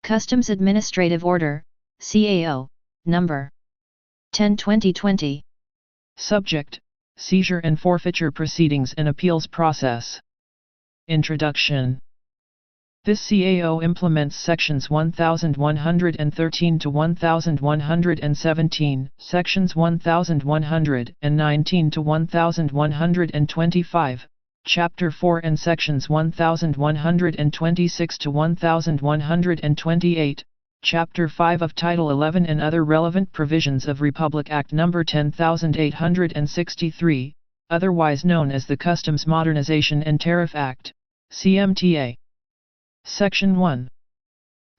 Customs Administrative Order, CAO, Number 10/2020. Subject: Seizure and Forfeiture Proceedings and Appeals Process. Introduction. This CAO implements Sections 1113 to 1117, Sections 1119 to 1125, Chapter 4 and Sections 1126 to 1128, Chapter 5 of Title 11 and other relevant provisions of Republic Act No. 10,863, otherwise known as the Customs Modernization and Tariff Act, CMTA. Section 1.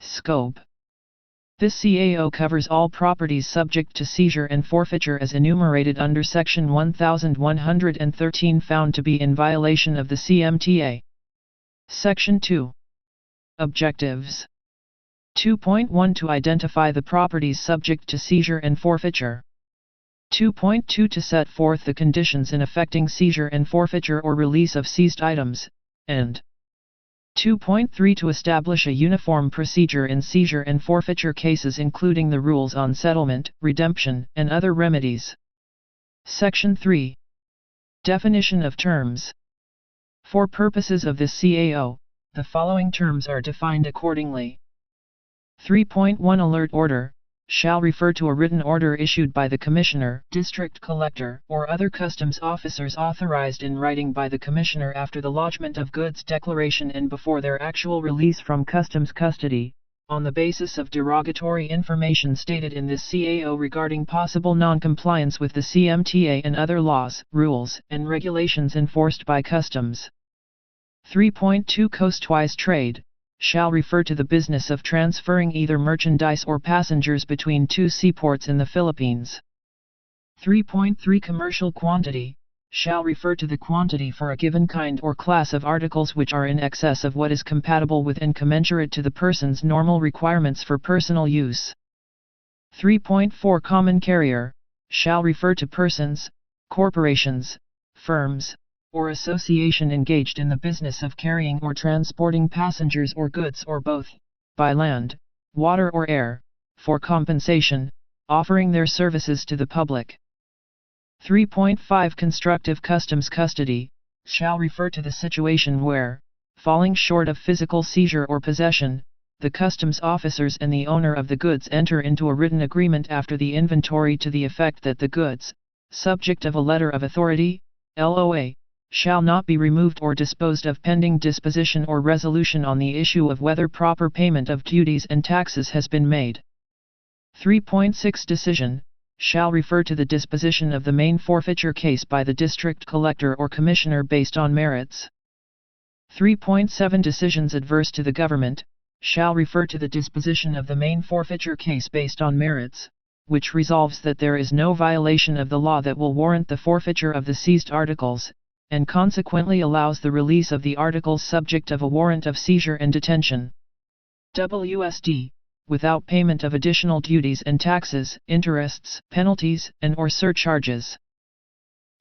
Scope. This CAO covers all properties subject to seizure and forfeiture as enumerated under Section 1113 found to be in violation of the CMTA. Section 2. Objectives. 2.1 To identify the properties subject to seizure and forfeiture. 2.2 To set forth the conditions in effecting seizure and forfeiture or release of seized items, and 2.3 To establish a uniform procedure in seizure and forfeiture cases including the rules on settlement, redemption, and other remedies. Section 3. Definition of terms. For purposes of this CAO, the following terms are defined accordingly. 3.1 Alert order shall refer to a written order issued by the Commissioner, District Collector, or other customs officers authorized in writing by the Commissioner after the lodgment of goods declaration and before their actual release from customs custody, on the basis of derogatory information stated in this CAO regarding possible non-compliance with the CMTA and other laws, rules, and regulations enforced by customs. 3.2 Coastwise trade shall refer to the business of transferring either merchandise or passengers between two seaports in the Philippines. 3.3 Commercial quantity shall refer to the quantity for a given kind or class of articles which are in excess of what is compatible with and commensurate to the person's normal requirements for personal use. 3.4 Common carrier shall refer to persons, corporations, firms, or association engaged in the business of carrying or transporting passengers or goods or both, by land, water or air, for compensation, offering their services to the public. 3.5 Constructive customs custody shall refer to the situation where, falling short of physical seizure or possession, the customs officers and the owner of the goods enter into a written agreement after the inventory to the effect that the goods, subject of a letter of authority, LOA, shall not be removed or disposed of pending disposition or resolution on the issue of whether proper payment of duties and taxes has been made. 3.6 Decision shall refer to the disposition of the main forfeiture case by the District Collector or Commissioner based on merits. 3.7 Decisions adverse to the government shall refer to the disposition of the main forfeiture case based on merits, which resolves that there is no violation of the law that will warrant the forfeiture of the seized articles, and consequently allows the release of the articles subject of a warrant of seizure and detention. WSD, without payment of additional duties and taxes, interests, penalties, and/or surcharges.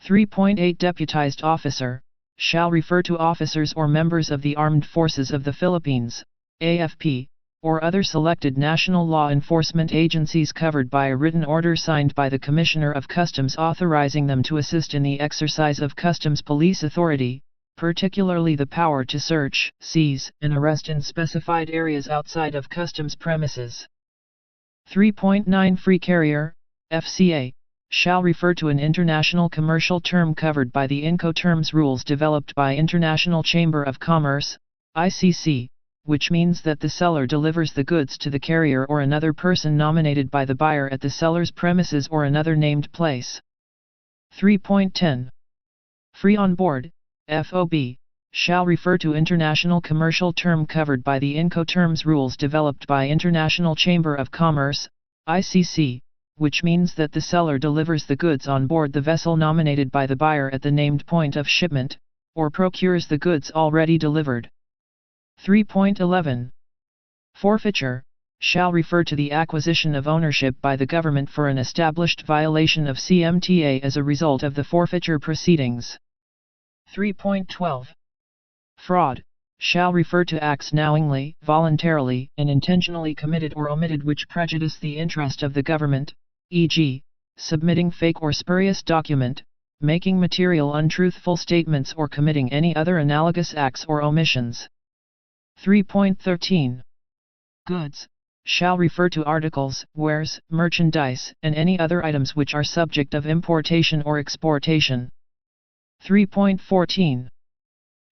3.8 Deputized officer shall refer to officers or members of the Armed Forces of the Philippines, AFP, or other selected national law enforcement agencies covered by a written order signed by the Commissioner of Customs authorizing them to assist in the exercise of customs police authority, particularly the power to search, seize, and arrest in specified areas outside of customs premises. 3.9 Free carrier, FCA, shall refer to an international commercial term covered by the Incoterms rules developed by International Chamber of Commerce, ICC, which means that the seller delivers the goods to the carrier or another person nominated by the buyer at the seller's premises or another named place. 3.10 Free on board, FOB, shall refer to international commercial term covered by the Incoterms rules developed by International Chamber of Commerce, ICC, which means that the seller delivers the goods on board the vessel nominated by the buyer at the named point of shipment, or procures the goods already delivered. 3.11 Forfeiture shall refer to the acquisition of ownership by the government for an established violation of CMTA as a result of the forfeiture proceedings. 3.12 Fraud shall refer to acts knowingly, voluntarily, and intentionally committed or omitted which prejudice the interest of the government, e.g., submitting fake or spurious document, making material untruthful statements or committing any other analogous acts or omissions. 3.13. Goods shall refer to articles, wares, merchandise, and any other items which are subject of importation or exportation. 3.14.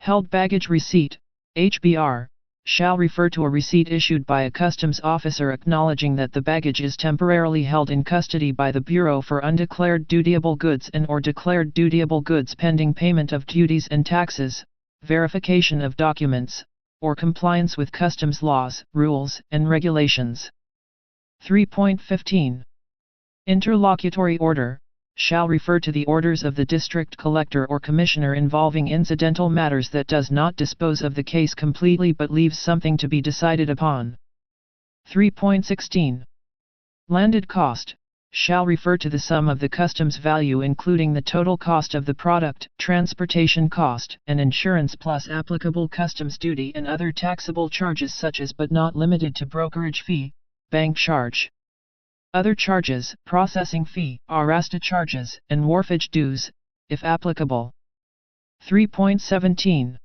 Held baggage receipt, HBR, shall refer to a receipt issued by a customs officer acknowledging that the baggage is temporarily held in custody by the Bureau for undeclared dutiable goods and/or declared dutiable goods pending payment of duties and taxes, verification of documents, or compliance with customs laws, rules, and regulations. 3.15. Interlocutory order shall refer to the orders of the district collector or commissioner involving incidental matters that does not dispose of the case completely but leaves something to be decided upon. 3.16. Landed cost shall refer to the sum of the customs value including the total cost of the product, transportation cost, and insurance plus applicable customs duty and other taxable charges such as but not limited to brokerage fee, bank charge, other charges, processing fee, arrasta charges, and wharfage dues, if applicable. 3.17.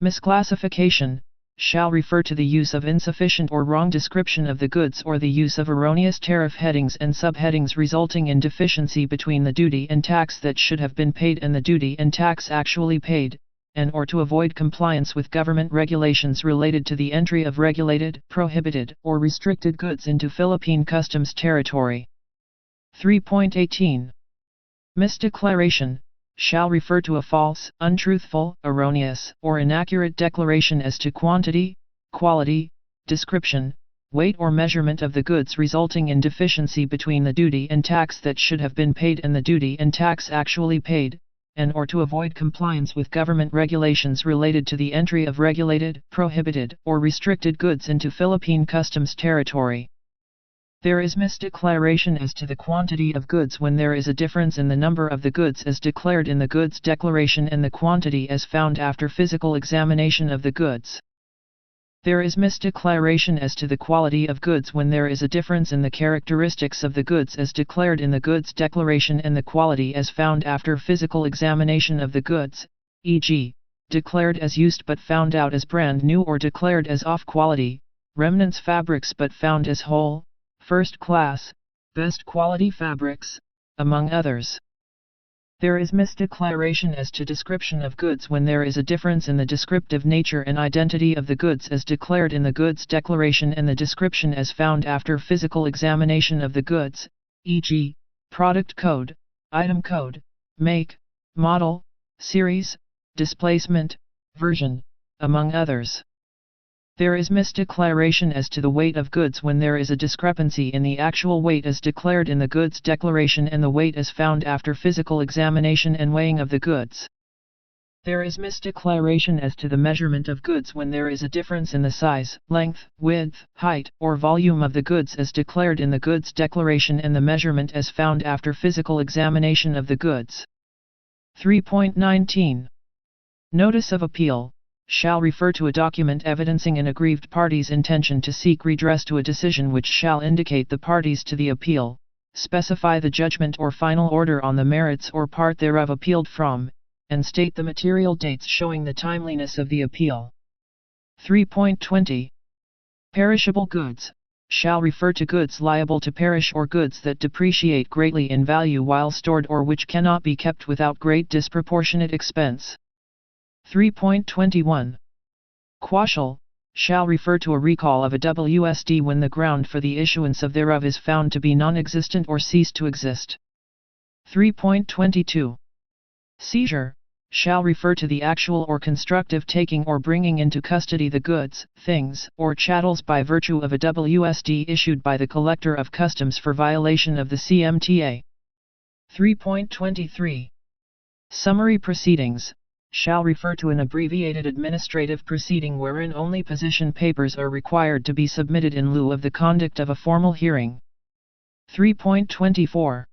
Misclassification shall refer to the use of insufficient or wrong description of the goods or the use of erroneous tariff headings and subheadings resulting in deficiency between the duty and tax that should have been paid and the duty and tax actually paid, and or to avoid compliance with government regulations related to the entry of regulated, prohibited, or restricted goods into Philippine customs territory. 3.18. Misdeclaration shall refer to a false, untruthful, erroneous, or inaccurate declaration as to quantity, quality, description, weight or measurement of the goods resulting in deficiency between the duty and tax that should have been paid and the duty and tax actually paid, and or to avoid compliance with government regulations related to the entry of regulated, prohibited, or restricted goods into Philippine customs territory. There is misdeclaration as to the quantity of goods when there is a difference in the number of the goods as declared in the goods declaration and the quantity as found after physical examination of the goods. There is misdeclaration as to the quality of goods when there is a difference in the characteristics of the goods as declared in the goods declaration and the quality as found after physical examination of the goods, e.g., declared as used but found out as brand new or declared as off quality, remnants fabrics but found as whole, first class, best quality fabrics, among others. There is misdeclaration as to description of goods when there is a difference in the descriptive nature and identity of the goods as declared in the goods declaration and the description as found after physical examination of the goods, e.g., product code, item code, make, model, series, displacement, version, among others. There is misdeclaration as to the weight of goods when there is a discrepancy in the actual weight as declared in the goods declaration and the weight as found after physical examination and weighing of the goods. There is misdeclaration as to the measurement of goods when there is a difference in the size, length, width, height, or volume of the goods as declared in the goods declaration and the measurement as found after physical examination of the goods. 3.19. Notice of appeal shall refer to a document evidencing an aggrieved party's intention to seek redress to a decision which shall indicate the parties to the appeal, specify the judgment or final order on the merits or part thereof appealed from, and state the material dates showing the timeliness of the appeal. 3.20. Perishable goods shall refer to goods liable to perish or goods that depreciate greatly in value while stored or which cannot be kept without great disproportionate expense. 3.21. Quashal shall refer to a recall of a WSD when the ground for the issuance of thereof is found to be non-existent or cease to exist. 3.22. Seizure shall refer to the actual or constructive taking or bringing into custody the goods, things, or chattels by virtue of a WSD issued by the Collector of Customs for violation of the CMTA. 3.23. Summary proceedings shall refer to an abbreviated administrative proceeding wherein only position papers are required to be submitted in lieu of the conduct of a formal hearing. 3.24.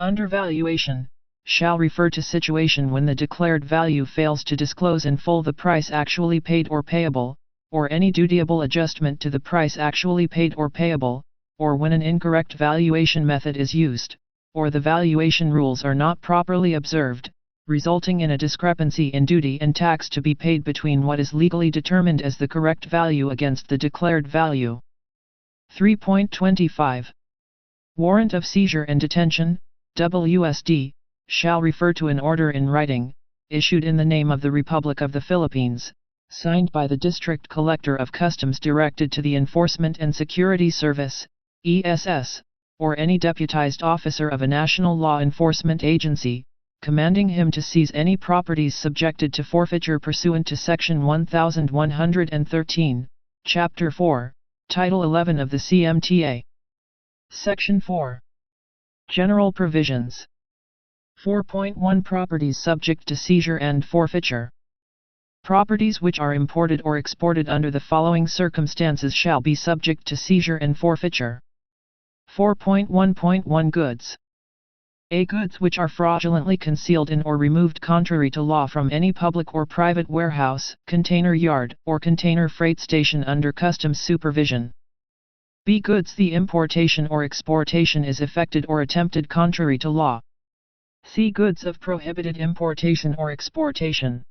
Undervaluation shall refer to situation when the declared value fails to disclose in full the price actually paid or payable, or any dutiable adjustment to the price actually paid or payable, or when an incorrect valuation method is used, or the valuation rules are not properly observed, resulting in a discrepancy in duty and tax to be paid between what is legally determined as the correct value against the declared value. 3.25. Warrant of seizure and detention, WSD, shall refer to an order in writing, issued in the name of the Republic of the Philippines, signed by the District Collector of Customs directed to the Enforcement and Security Service, ESS, or any deputized officer of a national law enforcement agency, commanding him to seize any properties subjected to forfeiture pursuant to Section 1113, Chapter 4, Title 11 of the CMTA. Section 4. General Provisions. 4.1 Properties subject to seizure and forfeiture. Properties which are imported or exported under the following circumstances shall be subject to seizure and forfeiture. 4.1.1 Goods. A. Goods which are fraudulently concealed in or removed contrary to law from any public or private warehouse, container yard, or container freight station under customs supervision. B. Goods the importation or exportation is effected or attempted contrary to law. C. Goods of prohibited importation or exportation.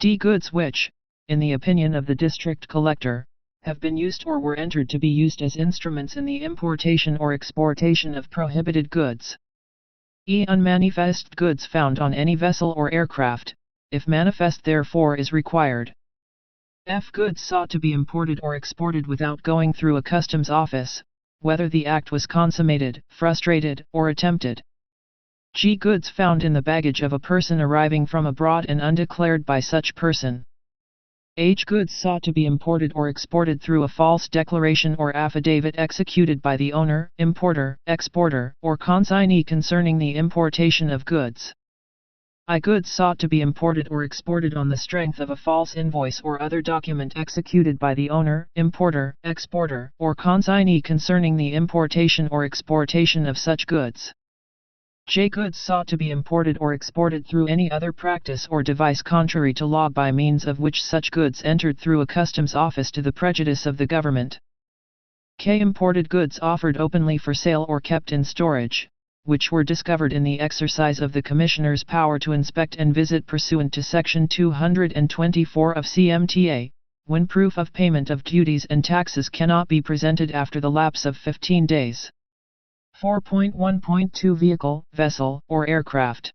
D. Goods which, in the opinion of the District Collector, have been used or were entered to be used as instruments in the importation or exportation of prohibited goods. E. Unmanifest goods found on any vessel or aircraft, if manifest therefore is required. F. Goods sought to be imported or exported without going through a customs office, whether the act was consummated, frustrated, or attempted. G. Goods found in the baggage of a person arriving from abroad and undeclared by such person. H. Goods sought to be imported or exported through a false declaration or affidavit executed by the owner, importer, exporter, or consignee concerning the importation of goods. I. Goods sought to be imported or exported on the strength of a false invoice or other document executed by the owner, importer, exporter, or consignee concerning the importation or exportation of such goods. J. Goods sought to be imported or exported through any other practice or device contrary to law by means of which such goods entered through a customs office to the prejudice of the government. K. Imported goods offered openly for sale or kept in storage, which were discovered in the exercise of the Commissioner's power to inspect and visit pursuant to Section 224 of CMTA, when proof of payment of duties and taxes cannot be presented after the lapse of 15 days. 4.1.2 Vehicle, vessel, or aircraft.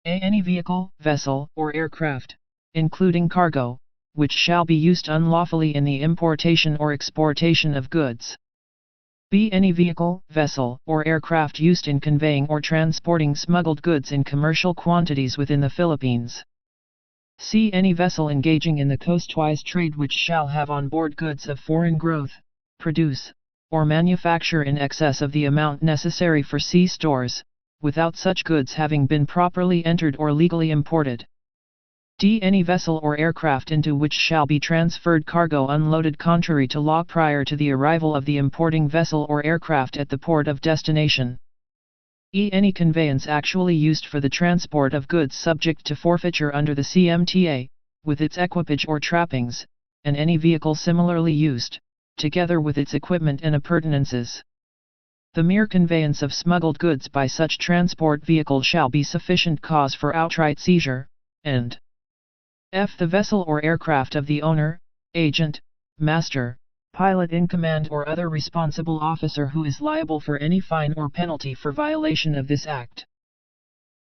A. Any vehicle, vessel, or aircraft, including cargo, which shall be used unlawfully in the importation or exportation of goods. B. Any vehicle, vessel, or aircraft used in conveying or transporting smuggled goods in commercial quantities within the Philippines. C. Any vessel engaging in the coastwise trade which shall have on board goods of foreign growth, produce, or manufacture in excess of the amount necessary for sea stores, without such goods having been properly entered or legally imported. D. Any vessel or aircraft into which shall be transferred cargo unloaded contrary to law prior to the arrival of the importing vessel or aircraft at the port of destination. E. Any conveyance actually used for the transport of goods subject to forfeiture under the CMTA, with its equipage or trappings, and any vehicle similarly used, together with its equipment and appurtenances. The mere conveyance of smuggled goods by such transport vehicle shall be sufficient cause for outright seizure, and F. The vessel or aircraft of the owner, agent, master, pilot in command or other responsible officer who is liable for any fine or penalty for violation of this act.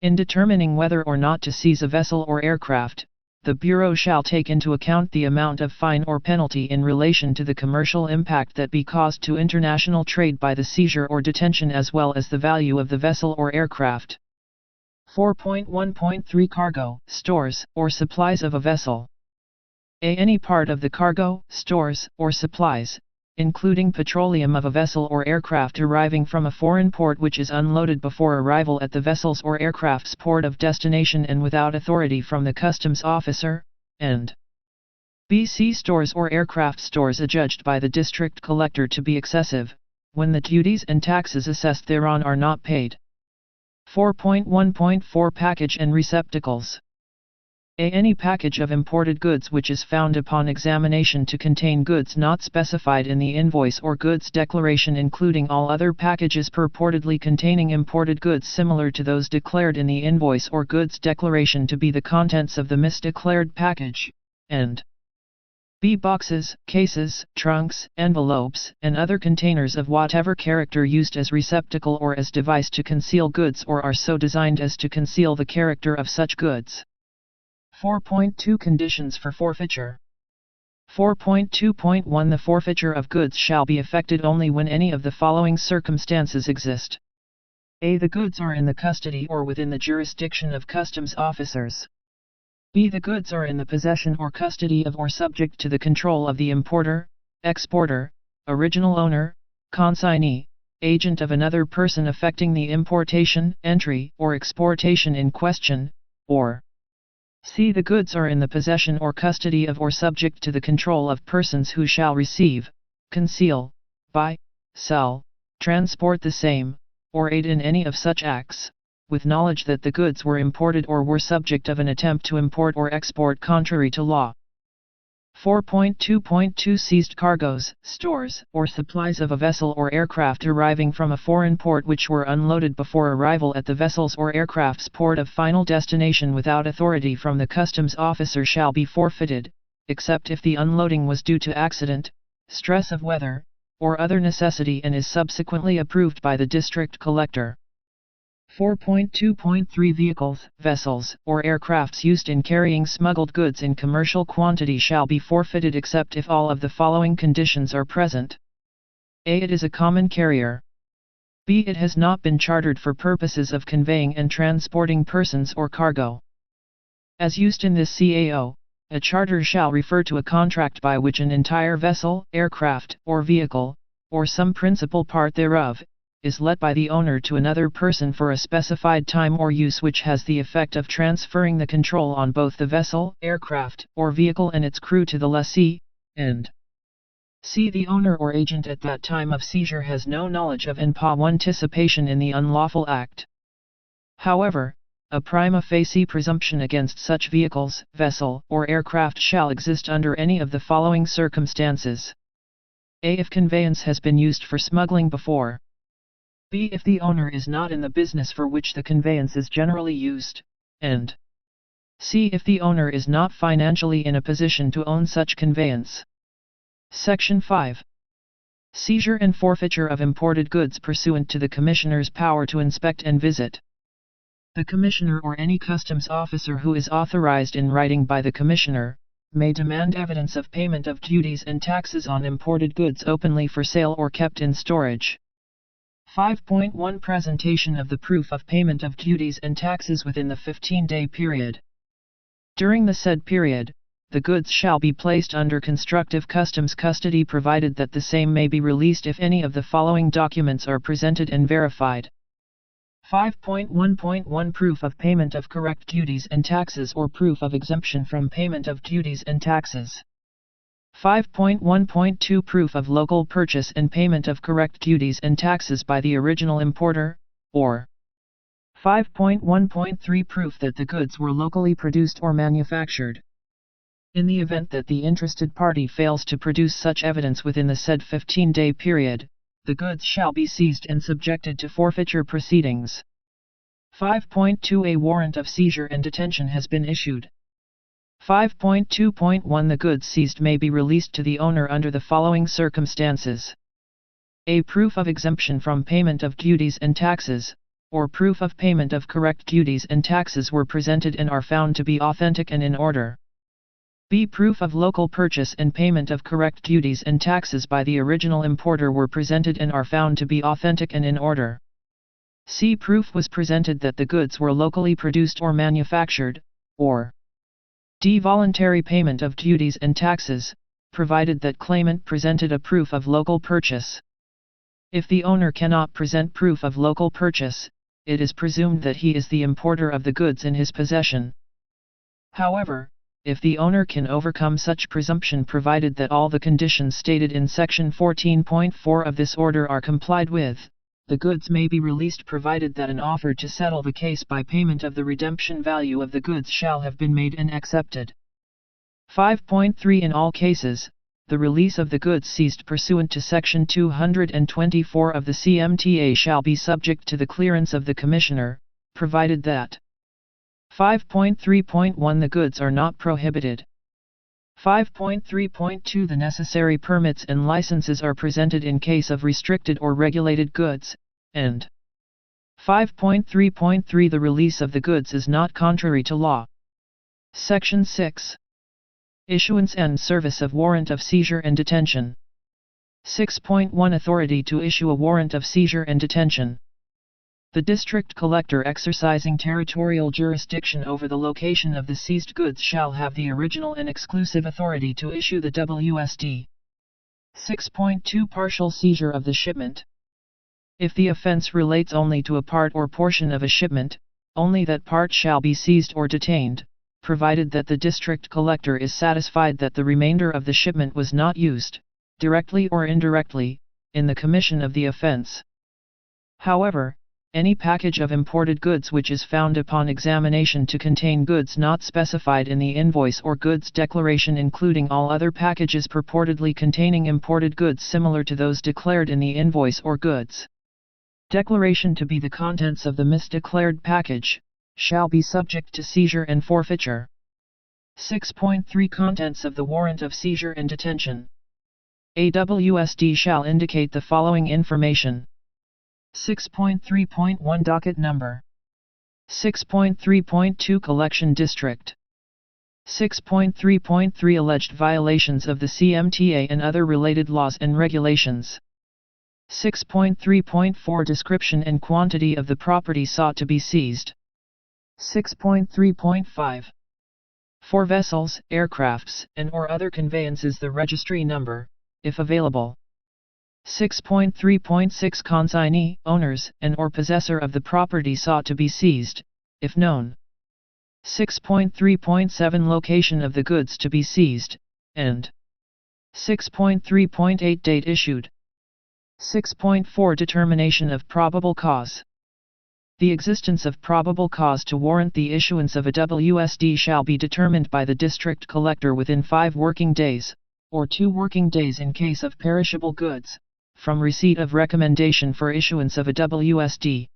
In determining whether or not to seize a vessel or aircraft, the Bureau shall take into account the amount of fine or penalty in relation to the commercial impact that be caused to international trade by the seizure or detention as well as the value of the vessel or aircraft. 4.1.3 Cargo, stores, or supplies of a vessel. A. Any part of the cargo, stores, or supplies, including petroleum of a vessel or aircraft arriving from a foreign port which is unloaded before arrival at the vessel's or aircraft's port of destination and without authority from the customs officer, and B. Sea stores or aircraft stores adjudged by the District Collector to be excessive, when the duties and taxes assessed thereon are not paid. 4.1.4 Package and Receptacles. Any package of imported goods which is found upon examination to contain goods not specified in the invoice or goods declaration, including all other packages purportedly containing imported goods similar to those declared in the invoice or goods declaration to be the contents of the misdeclared package, and B. Boxes, cases, trunks, envelopes, and other containers of whatever character used as receptacle or as device to conceal goods or are so designed as to conceal the character of such goods. 4.2 Conditions for forfeiture. 4.2.1 The forfeiture of goods shall be effected only when any of the following circumstances exist. A. The goods are in the custody or within the jurisdiction of customs officers. B. The goods are in the possession or custody of or subject to the control of the importer, exporter, original owner, consignee, agent of another person affecting the importation, entry, or exportation in question, or C. The goods are in the possession or custody of or subject to the control of persons who shall receive, conceal, buy, sell, transport the same, or aid in any of such acts, with knowledge that the goods were imported or were subject of an attempt to import or export contrary to law. 4.2.2 Seized cargoes, stores, or supplies of a vessel or aircraft arriving from a foreign port which were unloaded before arrival at the vessel's or aircraft's port of final destination without authority from the customs officer shall be forfeited, except if the unloading was due to accident, stress of weather, or other necessity and is subsequently approved by the district collector. 4.2.3 Vehicles, vessels, or aircrafts used in carrying smuggled goods in commercial quantity shall be forfeited except if all of the following conditions are present. A. It is a common carrier. B. It has not been chartered for purposes of conveying and transporting persons or cargo. As used in this CAO, a charter shall refer to a contract by which an entire vessel, aircraft, or vehicle, or some principal part thereof, is let by the owner to another person for a specified time or use which has the effect of transferring the control on both the vessel, aircraft, or vehicle and its crew to the lessee, and C. The owner or agent at that time of seizure has no knowledge of and participation in the unlawful act. However, a prima facie presumption against such vehicles, vessel, or aircraft shall exist under any of the following circumstances. A. If conveyance has been used for smuggling before. B. If the owner is not in the business for which the conveyance is generally used, and C. If the owner is not financially in a position to own such conveyance. Section 5. Seizure and forfeiture of imported goods pursuant to the Commissioner's power to inspect and visit. The Commissioner or any customs officer who is authorized in writing by the Commissioner, may demand evidence of payment of duties and taxes on imported goods openly for sale or kept in storage. 5.1 Presentation of the proof of payment of duties and taxes within the 15-day period. During the said period, the goods shall be placed under constructive customs custody provided that the same may be released if any of the following documents are presented and verified. 5.1.1 Proof of payment of correct duties and taxes or proof of exemption from payment of duties and taxes. 5.1.2 Proof of local purchase and payment of correct duties and taxes by the original importer, or 5.1.3 Proof that the goods were locally produced or manufactured. In the event that the interested party fails to produce such evidence within the said 15-day period, the goods shall be seized and subjected to forfeiture proceedings. 5.2 A warrant of seizure and detention has been issued. 5.2.1 The goods seized may be released to the owner under the following circumstances. A. Proof of exemption from payment of duties and taxes, or proof of payment of correct duties and taxes were presented and are found to be authentic and in order. B. Proof of local purchase and payment of correct duties and taxes by the original importer were presented and are found to be authentic and in order. C. Proof was presented that the goods were locally produced or manufactured, or D. Voluntary payment of duties and taxes, provided that claimant presented a proof of local purchase. If the owner cannot present proof of local purchase, it is presumed that he is the importer of the goods in his possession. However, if the owner can overcome such presumption provided that all the conditions stated in Section 14.4 of this order are complied with, the goods may be released provided that an offer to settle the case by payment of the redemption value of the goods shall have been made and accepted. 5.3 In all cases, the release of the goods seized pursuant to Section 224 of the CMTA shall be subject to the clearance of the Commissioner, provided that 5.3.1 The goods are not prohibited. 5.3.2 The necessary permits and licenses are presented in case of restricted or regulated goods, and 5.3.3 The release of the goods is not contrary to law. Section 6. Issuance and service of warrant of seizure and detention. 6.1 Authority to issue a warrant of seizure and detention. The District Collector exercising territorial jurisdiction over the location of the seized goods shall have the original and exclusive authority to issue the WSD. 6.2 Partial seizure of the shipment. If the offense relates only to a part or portion of a shipment, only that part shall be seized or detained, provided that the District Collector is satisfied that the remainder of the shipment was not used, directly or indirectly, in the commission of the offense. However, any package of imported goods which is found upon examination to contain goods not specified in the invoice or goods declaration, including all other packages purportedly containing imported goods similar to those declared in the invoice or goods declaration to be the contents of the misdeclared package, shall be subject to seizure and forfeiture. 6.3 Contents of the warrant of seizure and detention. A WSD shall indicate the following information. 6.3.1 Docket number. 6.3.2 Collection district. 6.3.3 Alleged violations of the CMTA and other related laws and regulations. 6.3.4 Description and quantity of the property sought to be seized. 6.3.5 For vessels, aircrafts, and/or other conveyances the registry number, if available. 6.3.6 Consignee, owners, and/or possessor of the property sought to be seized, if known. 6.3.7 Location of the goods to be seized, and 6.3.8 Date issued. 6.4 Determination of probable cause. The existence of probable cause to warrant the issuance of a WSD shall be determined by the District Collector within 5 working days, or 2 working days in case of perishable goods, from receipt of recommendation for issuance of a WSD.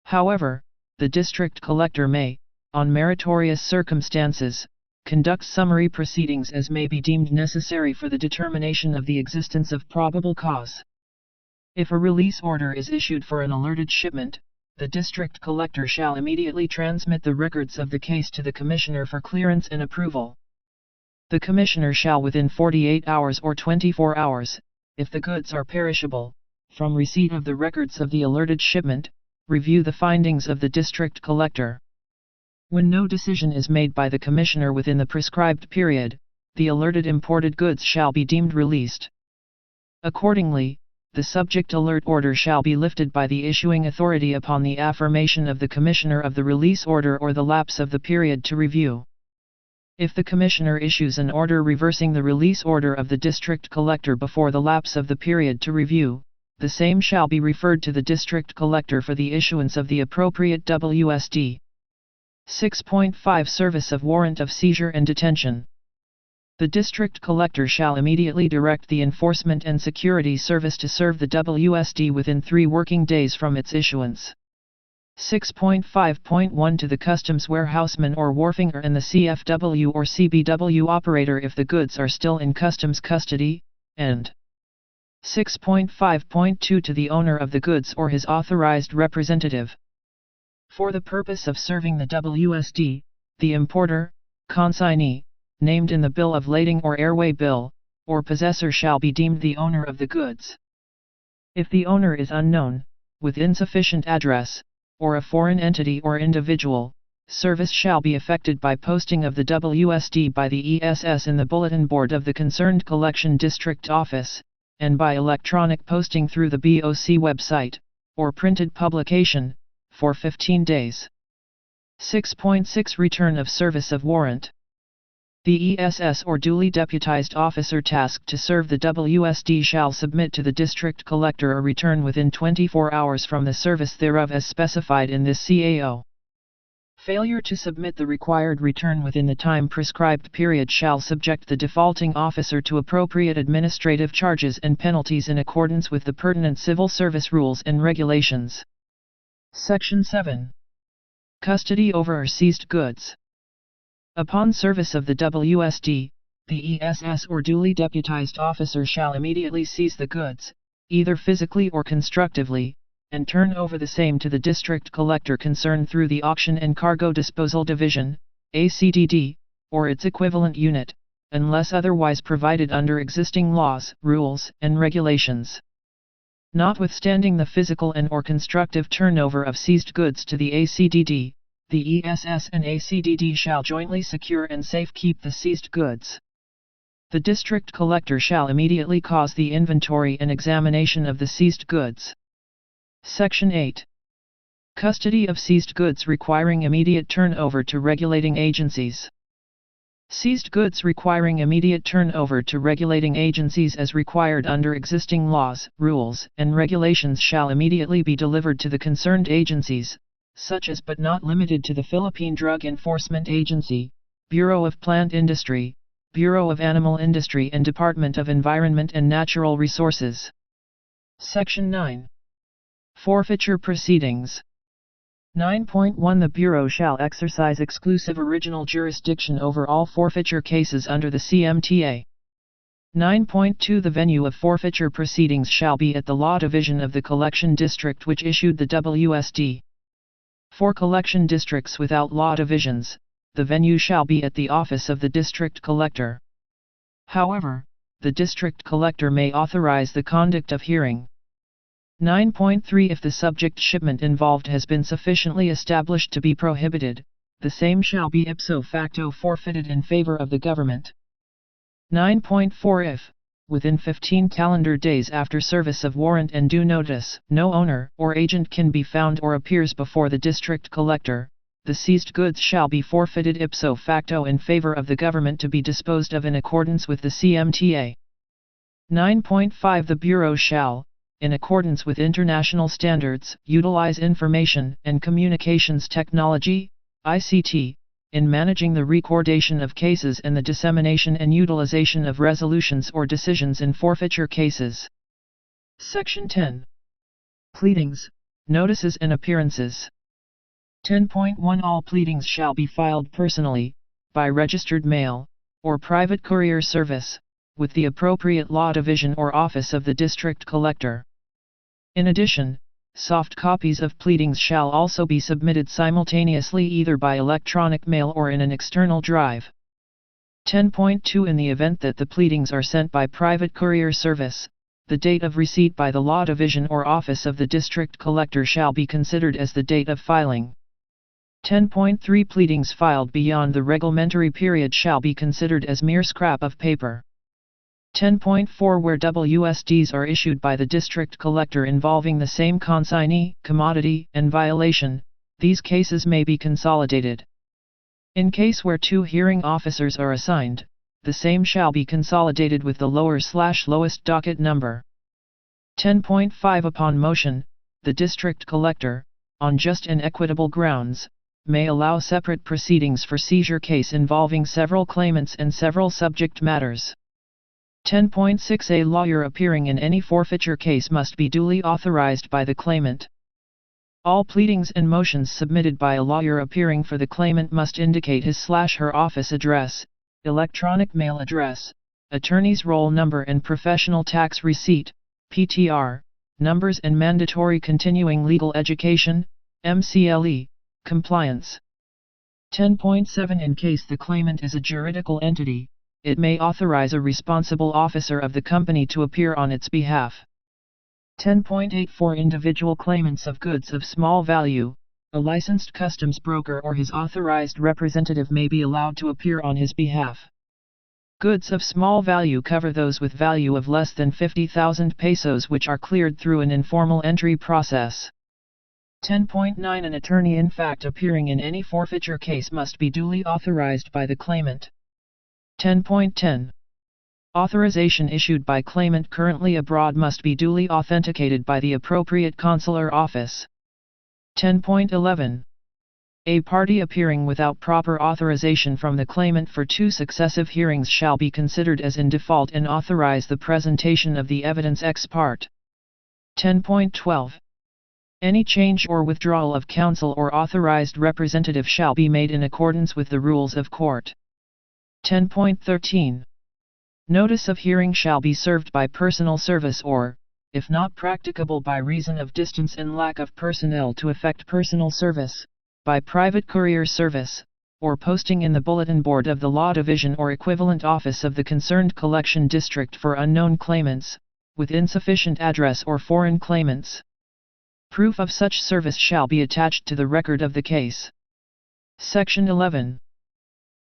However, the District Collector may, on meritorious circumstances, conduct summary proceedings as may be deemed necessary for the determination of the existence of probable cause. If a release order is issued for an alerted shipment, the District Collector shall immediately transmit the records of the case to the Commissioner for clearance and approval. The Commissioner shall within 48 hours or 24 hours, if the goods are perishable, from receipt of the records of the alerted shipment, review the findings of the District Collector. When no decision is made by the Commissioner within the prescribed period, the alerted imported goods shall be deemed released. Accordingly, the subject alert order shall be lifted by the issuing authority upon the affirmation of the Commissioner of the release order or the lapse of the period to review. If the Commissioner issues an order reversing the release order of the District Collector before the lapse of the period to review, the same shall be referred to the District Collector for the issuance of the appropriate WSD. 6.5 Service of warrant of seizure and detention. The District Collector shall immediately direct the Enforcement and Security Service to serve the WSD within 3 working days from its issuance. 6.5.1 To the customs warehouseman or wharfinger and the CFW or CBW operator if the goods are still in customs custody, and 6.5.2 To the owner of the goods or his authorized representative. For the purpose of serving the WSD, the importer, consignee, named in the bill of lading or airway bill, or possessor shall be deemed the owner of the goods. If the owner is unknown, with insufficient address, or a foreign entity or individual, service shall be effected by posting of the WSD by the ESS in the bulletin board of the concerned collection district office, and by electronic posting through the BOC website, or printed publication, for 15 days. 6.6 Return of service of warrant. The ESS or duly deputized officer tasked to serve the WSD shall submit to the district collector a return within 24 hours from the service thereof as specified in this CAO. Failure to submit the required return within the time prescribed period shall subject the defaulting officer to appropriate administrative charges and penalties in accordance with the pertinent civil service rules and regulations. Section 7. Custody over seized goods. Upon service of the WSD, the ESS or duly deputized officer shall immediately seize the goods, either physically or constructively, and turn over the same to the district collector concerned through the Auction and Cargo Disposal Division, ACDD, or its equivalent unit, unless otherwise provided under existing laws, rules, and regulations. Notwithstanding the physical and/or constructive turnover of seized goods to the ACDD, the ESS and ACDD shall jointly secure and safekeep the seized goods. The district collector shall immediately cause the inventory and examination of the seized goods. Section 8. Custody of seized goods requiring immediate turnover to regulating agencies. Seized goods requiring immediate turnover to regulating agencies as required under existing laws, rules, and regulations shall immediately be delivered to the concerned agencies, such as but not limited to the Philippine Drug Enforcement Agency, Bureau of Plant Industry, Bureau of Animal Industry and Department of Environment and Natural Resources. Section 9. Forfeiture Proceedings. 9.1 The Bureau shall exercise exclusive original jurisdiction over all forfeiture cases under the CMTA. 9.2 The venue of forfeiture proceedings shall be at the Law Division of the collection district which issued the WSD. For collection districts without law divisions, the venue shall be at the office of the district collector. However, the district collector may authorize the conduct of hearing. 9.3 If the subject shipment involved has been sufficiently established to be prohibited, the same shall be ipso facto forfeited in favor of the government. 9.4 If, within 15 calendar days after service of warrant and due notice, no owner or agent can be found or appears before the district collector, the seized goods shall be forfeited ipso facto in favor of the government to be disposed of in accordance with the CMTA. 9.5 The Bureau shall, in accordance with international standards, utilize information and communications technology, ICT, in managing the recordation of cases and the dissemination and utilization of resolutions or decisions in forfeiture cases. Section 10. Pleadings, Notices and Appearances. 10.1 All pleadings shall be filed personally, by registered mail, or private courier service, with the appropriate law division or office of the district collector. In addition, soft copies of pleadings shall also be submitted simultaneously either by electronic mail or in an external drive. 10.2 In the event that the pleadings are sent by private courier service, the date of receipt by the law division or office of the district collector shall be considered as the date of filing. 10.3 Pleadings filed beyond the reglementary period shall be considered as mere scrap of paper. 10.4 Where WSDs are issued by the district collector involving the same consignee, commodity, and violation, these cases may be consolidated. In case where two hearing officers are assigned, the same shall be consolidated with the lower/lowest docket number. 10.5 Upon motion, the district collector, on just and equitable grounds, may allow separate proceedings for seizure case involving several claimants and several subject matters. 10.6 A lawyer appearing in any forfeiture case must be duly authorized by the claimant. All pleadings and motions submitted by a lawyer appearing for the claimant must indicate his/her office address, electronic mail address, attorney's roll number and professional tax receipt, PTR, numbers and mandatory continuing legal education, MCLE, compliance. 10.7 In case the claimant is a juridical entity, it may authorize a responsible officer of the company to appear on its behalf. 10.8 For individual claimants of goods of small value, a licensed customs broker or his authorized representative may be allowed to appear on his behalf. Goods of small value cover those with value of less than 50,000 pesos which are cleared through an informal entry process. 10.9 An attorney in fact appearing in any forfeiture case must be duly authorized by the claimant. 10.10. Authorization issued by claimant currently abroad must be duly authenticated by the appropriate consular office. 10.11. A party appearing without proper authorization from the claimant for 2 successive hearings shall be considered as in default and authorize the presentation of the evidence ex parte. 10.12. Any change or withdrawal of counsel or authorized representative shall be made in accordance with the rules of court. 10.13. Notice of hearing shall be served by personal service or, if not practicable by reason of distance and lack of personnel to effect personal service, by private courier service, or posting in the bulletin board of the Law Division or equivalent office of the concerned collection district for unknown claimants, with insufficient address or foreign claimants. Proof of such service shall be attached to the record of the case. Section 11.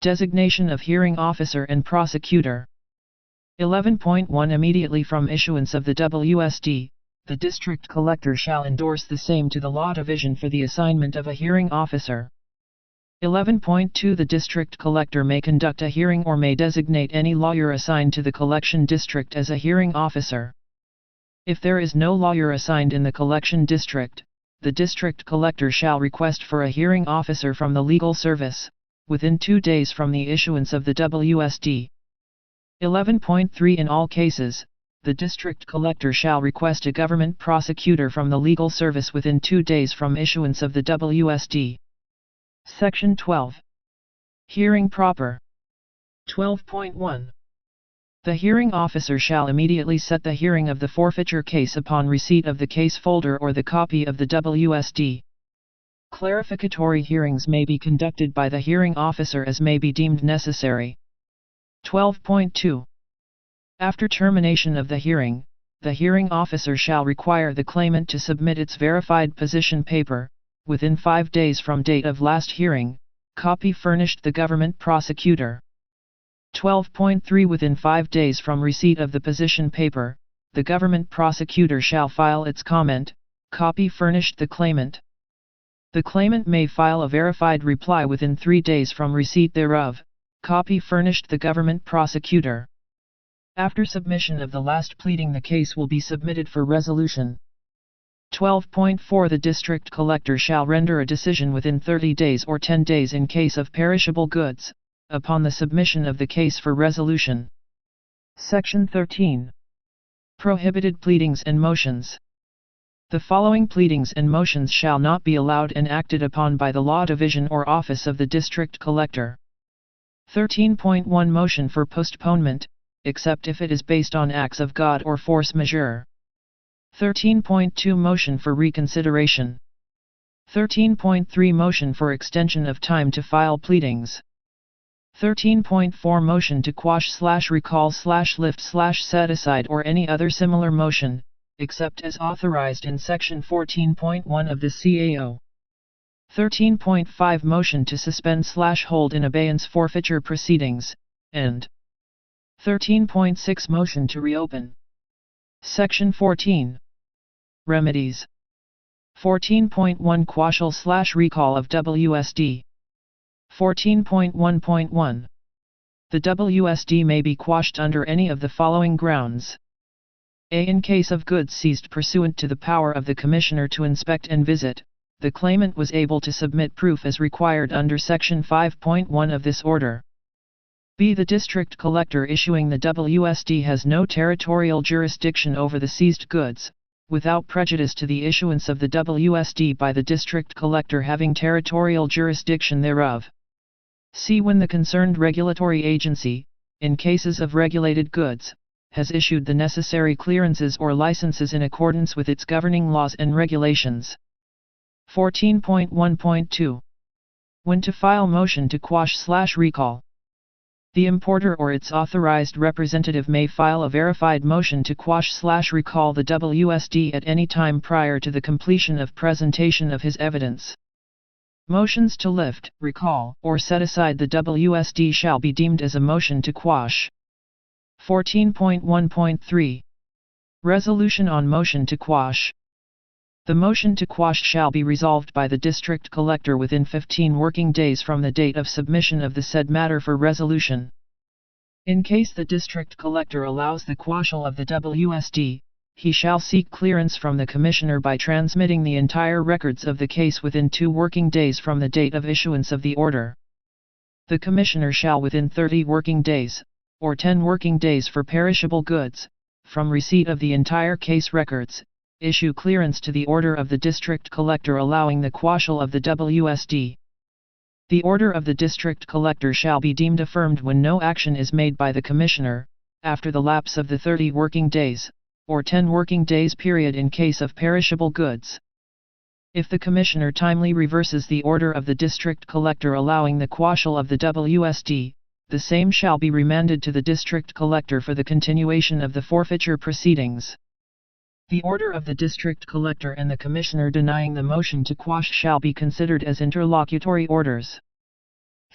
Designation of hearing officer and prosecutor. 11.1 Immediately from issuance of the WSD, the District Collector shall endorse the same to the Law Division for the assignment of a hearing officer. 11.2 The District Collector may conduct a hearing or may designate any lawyer assigned to the collection district as a hearing officer. If there is no lawyer assigned in the collection district, the District Collector shall request for a hearing officer from the legal service, within 2 days from the issuance of the WSD. 11.3 In all cases, the District Collector shall request a government prosecutor from the legal service within 2 days from issuance of the WSD. Section 12. Hearing proper. 12.1. The hearing officer shall immediately set the hearing of the forfeiture case upon receipt of the case folder or the copy of the WSD. Clarificatory hearings may be conducted by the hearing officer as may be deemed necessary. 12.2. After termination of the hearing officer shall require the claimant to submit its verified position paper, within 5 days from date of last hearing, copy furnished the government prosecutor. 12.3 Within 5 days from receipt of the position paper, the government prosecutor shall file its comment, copy furnished the claimant. The claimant may file a verified reply within 3 days from receipt thereof, copy furnished the government prosecutor. After submission of the last pleading the case will be submitted for resolution. 12.4 The District Collector shall render a decision within 30 days or 10 days in case of perishable goods, upon the submission of the case for resolution. Section 13. Prohibited pleadings and motions. The following pleadings and motions shall not be allowed and acted upon by the Law Division or Office of the District Collector. 13.1 Motion for postponement, except if it is based on acts of God or force majeure. 13.2 Motion for reconsideration. 13.3 Motion for extension of time to file pleadings. 13.4 Motion to quash/recall/lift/set aside or any other similar motion, except as authorized in Section 14.1 of the CAO. 13.5 Motion to suspend/hold in abeyance forfeiture proceedings, and 13.6 Motion to reopen. Section 14. Remedies. 14.1 Quashal/recall of WSD. 14.1.1. The WSD may be quashed under any of the following grounds. A. In case of goods seized pursuant to the power of the Commissioner to inspect and visit, the claimant was able to submit proof as required under Section 5.1 of this order. B. The District Collector issuing the WSD has no territorial jurisdiction over the seized goods, without prejudice to the issuance of the WSD by the District Collector having territorial jurisdiction thereof. C. When the concerned regulatory agency, in cases of regulated goods, has issued the necessary clearances or licenses in accordance with its governing laws and regulations. 14.1.2. When to file motion to quash/recall. The importer or its authorized representative may file a verified motion to quash/recall the WSD at any time prior to the completion of presentation of his evidence. Motions to lift, recall, or set aside the WSD shall be deemed as a motion to quash. 14.1.3. Resolution on motion to quash. The motion to quash shall be resolved by the District Collector within 15 working days from the date of submission of the said matter for resolution. In case the district collector allows the quashal of the WSD, he shall seek clearance from the Commissioner by transmitting the entire records of the case within 2 working days from the date of issuance of the order. The Commissioner shall within 30 working days, or 10 working days for perishable goods, from receipt of the entire case records, issue clearance to the order of the district collector allowing the quashal of the WSD. The order of the district collector shall be deemed affirmed when no action is made by the Commissioner, after the lapse of the 30 working days, or 10 working days period in case of perishable goods. If the Commissioner timely reverses the order of the district collector allowing the quashal of the WSD, the same shall be remanded to the district collector for the continuation of the forfeiture proceedings. The order of the district collector and the Commissioner denying the motion to quash shall be considered as interlocutory orders.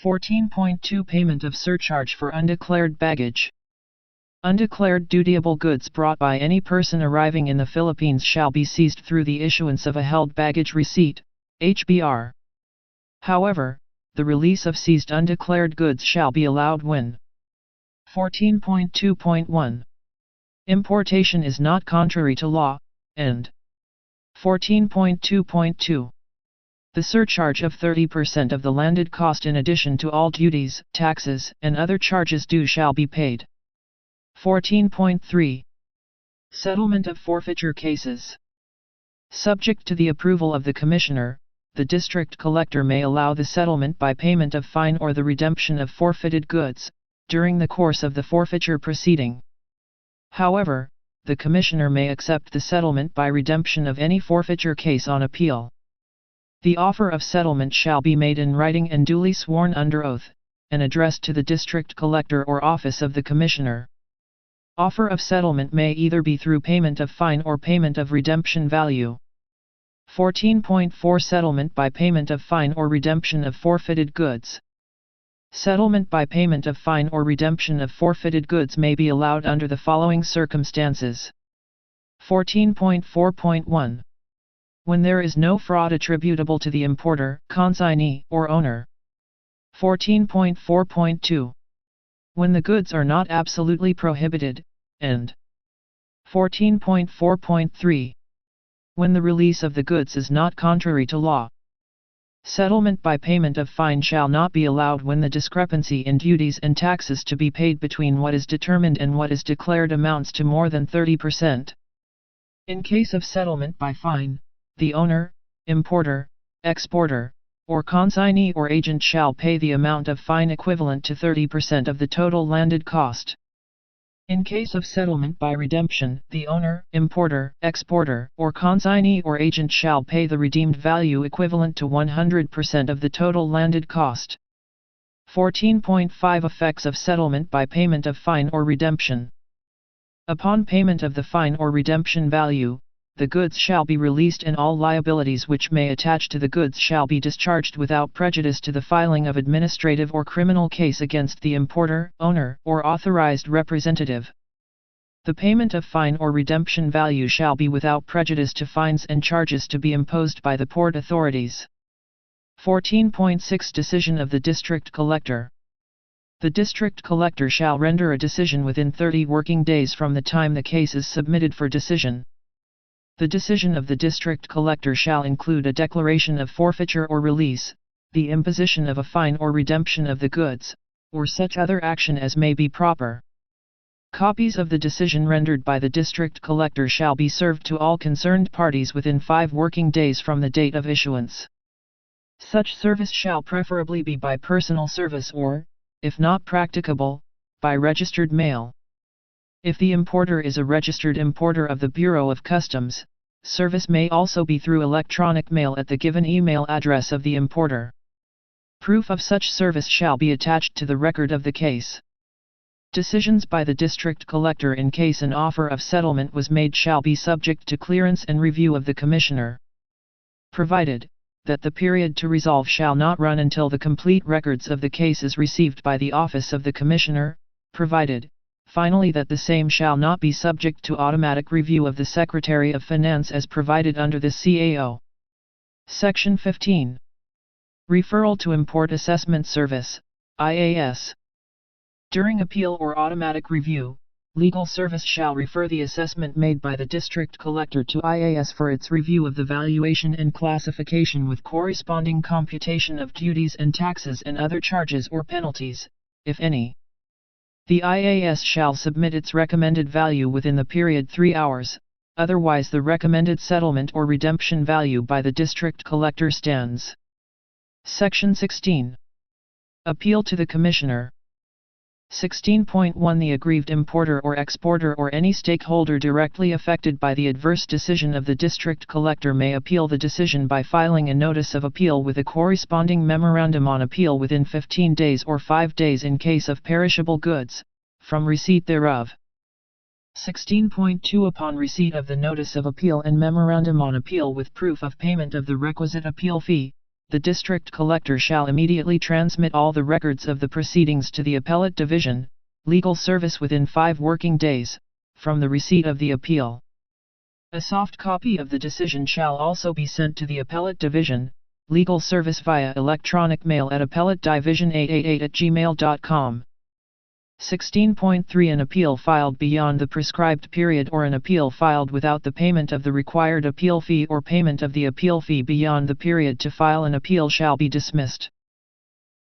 14.2 Payment of surcharge for undeclared baggage. Undeclared dutiable goods brought by any person arriving in the Philippines shall be seized through the issuance of a held baggage receipt, HBR. However, the release of seized undeclared goods shall be allowed when 14.2.1 Importation is not contrary to law, and 14.2.2 The surcharge of 30% of the landed cost in addition to all duties, taxes, and other charges due shall be paid. 14.3 Settlement of forfeiture cases. Subject to the approval of the Commissioner, the district collector may allow the settlement by payment of fine or the redemption of forfeited goods, during the course of the forfeiture proceeding. However, the Commissioner may accept the settlement by redemption of any forfeiture case on appeal. The offer of settlement shall be made in writing and duly sworn under oath, and addressed to the district collector or office of the Commissioner. Offer of settlement may either be through payment of fine or payment of redemption value. 14.4 Settlement by payment of fine or redemption of forfeited goods. Settlement by payment of fine or redemption of forfeited goods may be allowed under the following circumstances. 14.4.1 When there is no fraud attributable to the importer, consignee, or owner. 14.4.2 When the goods are not absolutely prohibited, and 14.4.3 When the release of the goods is not contrary to law. Settlement by payment of fine shall not be allowed when the discrepancy in duties and taxes to be paid between what is determined and what is declared amounts to more than 30%. In case of settlement by fine, the owner, importer, exporter, or consignee or agent shall pay the amount of fine equivalent to 30% of the total landed cost. In case of settlement by redemption, the owner, importer, exporter, or consignee or agent shall pay the redeemed value equivalent to 100% of the total landed cost. 14.5 Effects of settlement by payment of fine or redemption. Upon payment of the fine or redemption value, the goods shall be released and all liabilities which may attach to the goods shall be discharged without prejudice to the filing of administrative or criminal case against the importer, owner, or authorized representative. The payment of fine or redemption value shall be without prejudice to fines and charges to be imposed by the port authorities. 14.6 Decision of the District Collector. The District Collector shall render a decision within 30 working days from the time the case is submitted for decision. The decision of the district collector shall include a declaration of forfeiture or release, the imposition of a fine or redemption of the goods, or such other action as may be proper. Copies of the decision rendered by the district collector shall be served to all concerned parties within 5 working days from the date of issuance. Such service shall preferably be by personal service or, if not practicable, by registered mail. If the importer is a registered importer of the Bureau of Customs, service may also be through electronic mail at the given email address of the importer. Proof of such service shall be attached to the record of the case. Decisions by the district collector in case an offer of settlement was made shall be subject to clearance and review of the Commissioner. Provided that the period to resolve shall not run until the complete records of the case is received by the office of the Commissioner, provided finally that the same shall not be subject to automatic review of the Secretary of Finance as provided under the CAO. Section 15. Referral to Import Assessment Service, IAS. During appeal or automatic review, legal service shall refer the assessment made by the district collector to IAS for its review of the valuation and classification with corresponding computation of duties and taxes and other charges or penalties, if any. The IAS shall submit its recommended value within the period 3 hours, otherwise the recommended settlement or redemption value by the district collector stands. Section 16. Appeal to the Commissioner. 16.1 The aggrieved importer or exporter or any stakeholder directly affected by the adverse decision of the district collector may appeal the decision by filing a notice of appeal with a corresponding memorandum on appeal within 15 days or 5 days in case of perishable goods, from receipt thereof. 16.2 Upon receipt of the notice of appeal and memorandum on appeal with proof of payment of the requisite appeal fee, the district collector shall immediately transmit all the records of the proceedings to the appellate division, legal service within 5 working days, from the receipt of the appeal. A soft copy of the decision shall also be sent to the appellate division, legal service via electronic mail at appellate-division888@gmail.com. 16.3 An appeal filed beyond the prescribed period or an appeal filed without the payment of the required appeal fee or payment of the appeal fee beyond the period to file an appeal shall be dismissed.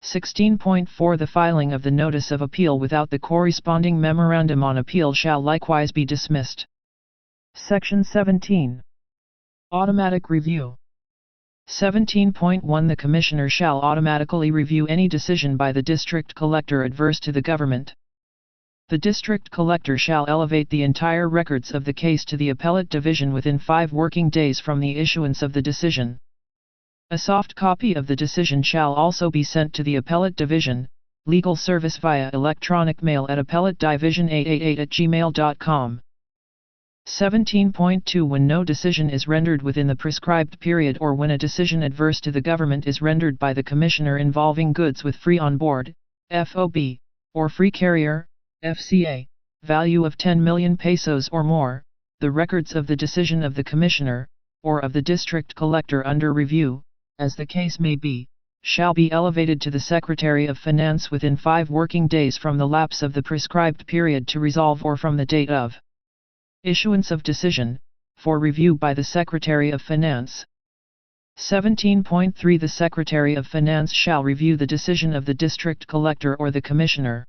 16.4 The filing of the notice of appeal without the corresponding memorandum on appeal shall likewise be dismissed. Section 17. Automatic review. 17.1 The Commissioner shall automatically review any decision by the district collector adverse to the government. The district collector shall elevate the entire records of the case to the appellate division within 5 working days from the issuance of the decision. A soft copy of the decision shall also be sent to the appellate division, legal service via electronic mail at appellate-division888@gmail.com. 17.2 When no decision is rendered within the prescribed period or when a decision adverse to the government is rendered by the Commissioner involving goods with free on board, FOB, or free carrier, FCA, value of 10 million pesos or more, the records of the decision of the Commissioner, or of the district collector under review, as the case may be, shall be elevated to the Secretary of Finance within 5 working days from the lapse of the prescribed period to resolve or from the date of issuance of decision, for review by the Secretary of Finance. 17.3 The Secretary of Finance shall review the decision of the district collector or the Commissioner.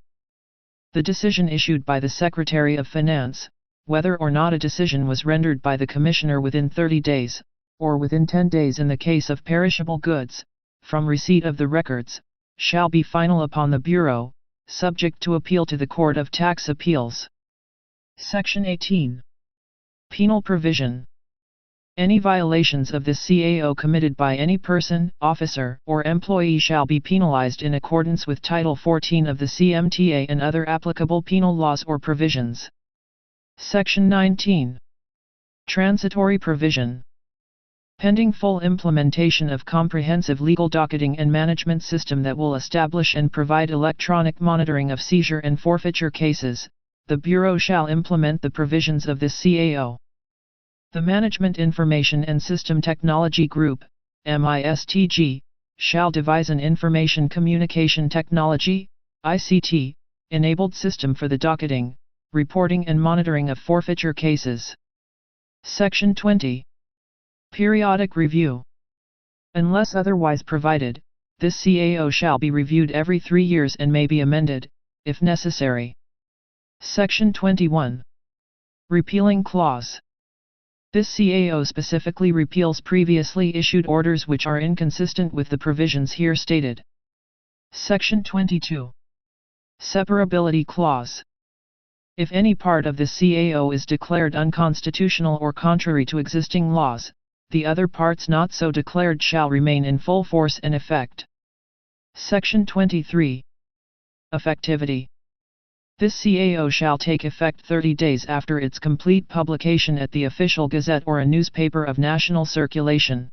The decision issued by the Secretary of Finance, whether or not a decision was rendered by the Commissioner within 30 days, or within 10 days in the case of perishable goods, from receipt of the records, shall be final upon the Bureau, subject to appeal to the Court of Tax Appeals. Section 18. Penal Provision. Any violations of this CAO committed by any person, officer, or employee shall be penalized in accordance with Title 14 of the CMTA and other applicable penal laws or provisions. Section 19. Transitory Provision. Pending full implementation of comprehensive legal docketing and management system that will establish and provide electronic monitoring of seizure and forfeiture cases, the Bureau shall implement the provisions of this CAO. The Management Information and System Technology Group, MISTG, shall devise an Information Communication Technology, ICT, enabled system for the docketing, reporting and monitoring of forfeiture cases. Section 20. Periodic Review. Unless otherwise provided, this CAO shall be reviewed every 3 years and may be amended, if necessary. Section 21. Repealing Clause. This CAO specifically repeals previously issued orders which are inconsistent with the provisions here stated. Section 22. Separability Clause. If any part of the CAO is declared unconstitutional or contrary to existing laws, the other parts not so declared shall remain in full force and effect. Section 23. Effectivity. This CAO shall take effect 30 days after its complete publication at the Official Gazette or a newspaper of national circulation.